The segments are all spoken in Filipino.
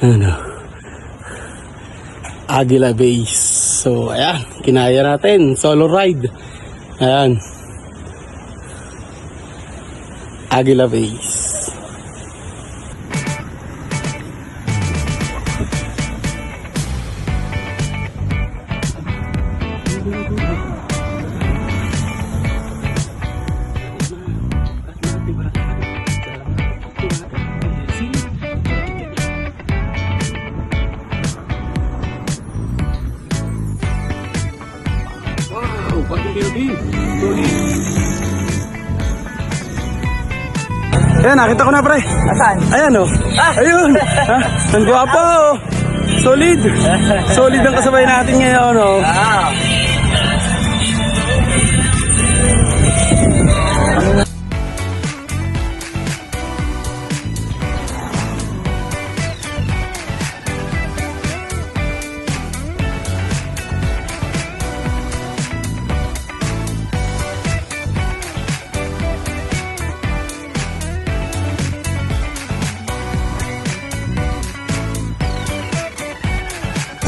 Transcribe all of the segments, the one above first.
Ano? Aguila Base. So, ayan. Kinaya natin. Solo ride. Ayan. Aguila Base. Ayan, nakita ko na pre. Asan? Ayan o. Ayun. Ha? Ang gwapo. Solid. Solid ang kasabay natin ngayon o.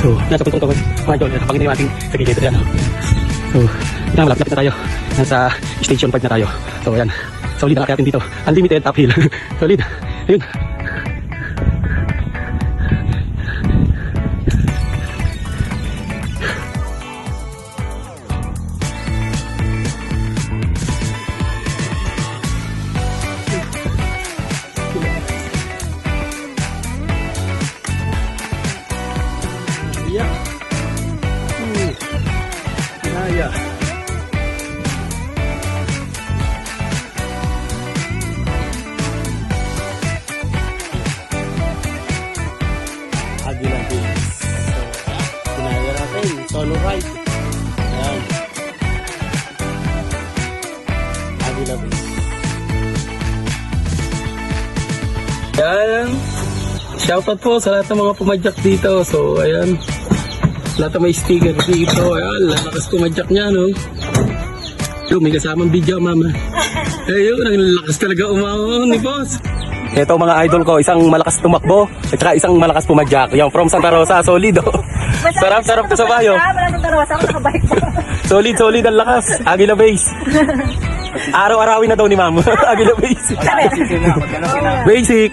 So, nasa puntong tawag. Mga John, napakinggan yung ating segment. Ayan. So, malapit na tayo. Nasa station 5 na tayo. So, ayan. Solid ang akyatin dito. Unlimited uphill. Solid. Ayun. Yeah. Yeah. Aguila Base. So, kinaya natin. Solo ride. Ayan. Aguila Base. Ayan. Shoutout po sa lahat ng mga pumadyak dito. So, ayan. Lahat ng may sticker dito. Ayan, lakas pumadyak niya, no? Yo, may kasamang video, mama. Ayun, ang lakas talaga umahon ni boss. Ito mga idol ko, isang malakas tumakbo at saka isang malakas pumadyak. Yung from Santa Rosa, solid, oh. Sarap to sa bayo. Solid ang lakas. Aguila Base. Araw-arawin na daw ni mama. Aguila Base. Basic.